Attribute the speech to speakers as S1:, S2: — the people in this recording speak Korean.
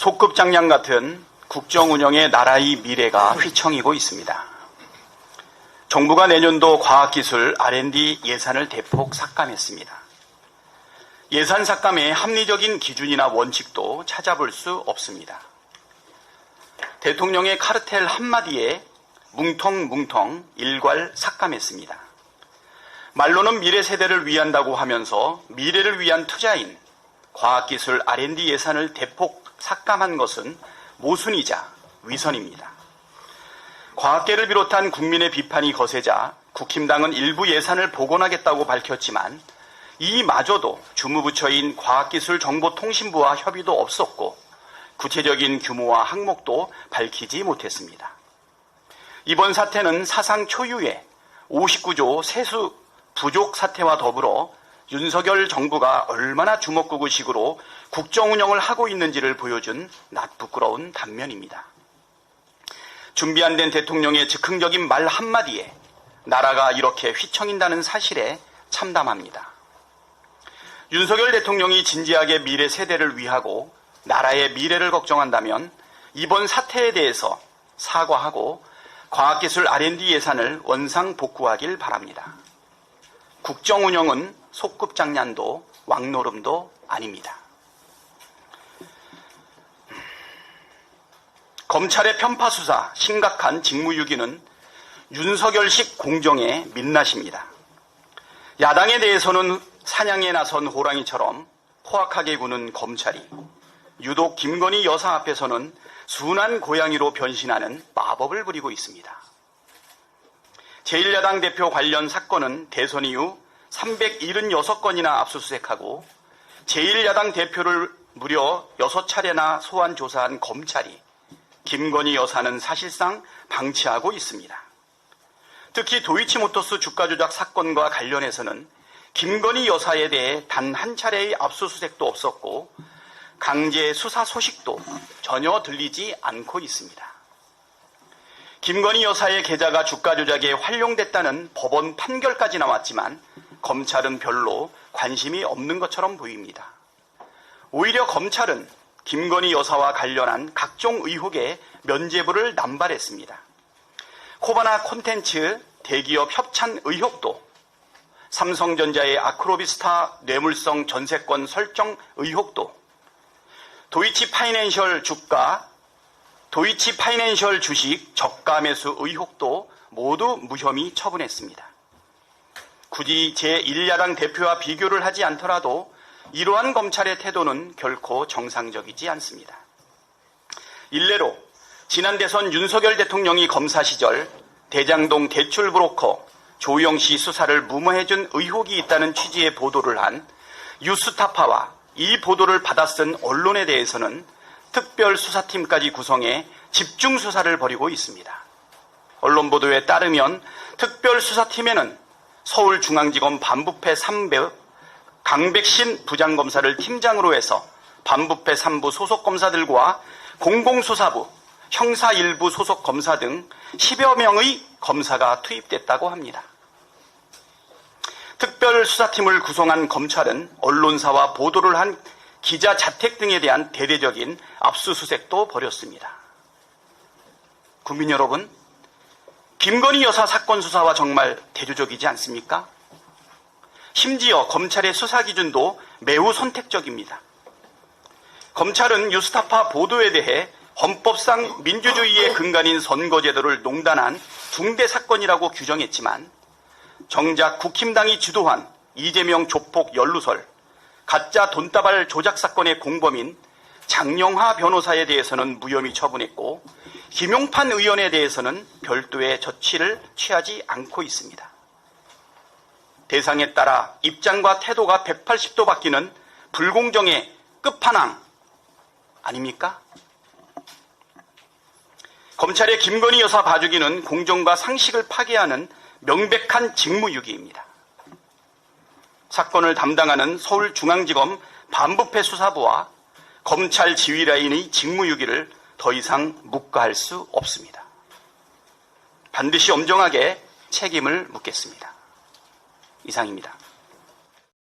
S1: 소급장량 같은 국정운영의 나라의 미래가 휘청이고 있습니다. 정부가 내년도 과학기술 R&D 예산을 대폭 삭감했습니다. 예산 삭감의 합리적인 기준이나 원칙도 찾아볼 수 없습니다. 대통령의 카르텔 한마디에 뭉텅뭉텅 일괄 삭감했습니다. 말로는 미래 세대를 위한다고 하면서 미래를 위한 투자인 과학기술 R&D 예산을 대폭 삭감한 것은 모순이자 위선입니다. 과학계를 비롯한 국민의 비판이 거세자 국힘당은 일부 예산을 복원하겠다고 밝혔지만 이마저도 주무부처인 과학기술정보통신부와 협의도 없었고 구체적인 규모와 항목도 밝히지 못했습니다. 이번 사태는 사상 초유의 59조 세수 부족 사태와 더불어 윤석열 정부가 얼마나 주먹구구식으로 국정운영을 하고 있는지를 보여준 낯부끄러운 단면입니다. 준비 안 된 대통령의 즉흥적인 말 한마디에 나라가 이렇게 휘청인다는 사실에 참담합니다. 윤석열 대통령이 진지하게 미래 세대를 위하고 나라의 미래를 걱정한다면 이번 사태에 대해서 사과하고 과학기술 R&D 예산을 원상복구하길 바랍니다. 국정운영은 소급장난도 왕노름도 아닙니다. 검찰의 편파수사, 심각한 직무유기는 윤석열식 공정의 민낯입니다. 야당에 대해서는 사냥에 나선 호랑이처럼 포악하게 구는 검찰이 유독 김건희 여사 앞에서는 순한 고양이로 변신하는 마법을 부리고 있습니다. 제1야당 대표 관련 사건은 대선 이후 376건이나 압수수색하고 제1야당 대표를 무려 6차례나 소환 조사한 검찰이 김건희 여사는 사실상 방치하고 있습니다. 특히 도이치모터스 주가 조작 사건과 관련해서는 김건희 여사에 대해 단 한 차례의 압수수색도 없었고 강제 수사 소식도 전혀 들리지 않고 있습니다. 김건희 여사의 계좌가 주가 조작에 활용됐다는 법원 판결까지 나왔지만 검찰은 별로 관심이 없는 것처럼 보입니다. 오히려 검찰은 김건희 여사와 관련한 각종 의혹에 면죄부를 남발했습니다. 코바나 콘텐츠 대기업 협찬 의혹도, 삼성전자의 아크로비스타 뇌물성 전세권 설정 의혹도, 도이치 파이낸셜 주식 저가 매수 의혹도 모두 무혐의 처분했습니다. 굳이 제1야당 대표와 비교를 하지 않더라도 이러한 검찰의 태도는 결코 정상적이지 않습니다. 일례로 지난 대선 윤석열 대통령이 검사 시절 대장동 대출 브로커 조영 씨 수사를 무마해준 의혹이 있다는 취지의 보도를 한 뉴스타파와 이 보도를 받아쓴 언론에 대해서는 특별수사팀까지 구성해 집중수사를 벌이고 있습니다. 언론 보도에 따르면 특별수사팀에는 서울중앙지검 반부패 3배 강백신 부장검사를 팀장으로 해서 반부패 3부 소속검사들과 공공수사부, 형사 1부 소속검사 등 10여 명의 검사가 투입됐다고 합니다. 특별수사팀을 구성한 검찰은 언론사와 보도를 한 기자 자택 등에 대한 대대적인 압수수색도 벌였습니다. 국민 여러분, 김건희 여사 사건 수사와 정말 대조적이지 않습니까? 심지어 검찰의 수사 기준도 매우 선택적입니다. 검찰은 뉴스타파 보도에 대해 헌법상 민주주의의 근간인 선거제도를 농단한 중대사건이라고 규정했지만 정작 국힘당이 주도한 이재명 조폭 연루설, 가짜 돈다발 조작 사건의 공범인 장영하 변호사에 대해서는 무혐의 처분했고 김용판 의원에 대해서는 별도의 조치를 취하지 않고 있습니다. 대상에 따라 입장과 태도가 180도 바뀌는 불공정의 끝판왕 아닙니까? 검찰의 김건희 여사 봐주기는 공정과 상식을 파괴하는 명백한 직무유기입니다. 사건을 담당하는 서울중앙지검 반부패 수사부와 검찰 지휘라인의 직무유기를 더 이상 묵과할 수 없습니다. 반드시 엄정하게 책임을 묻겠습니다. 이상입니다.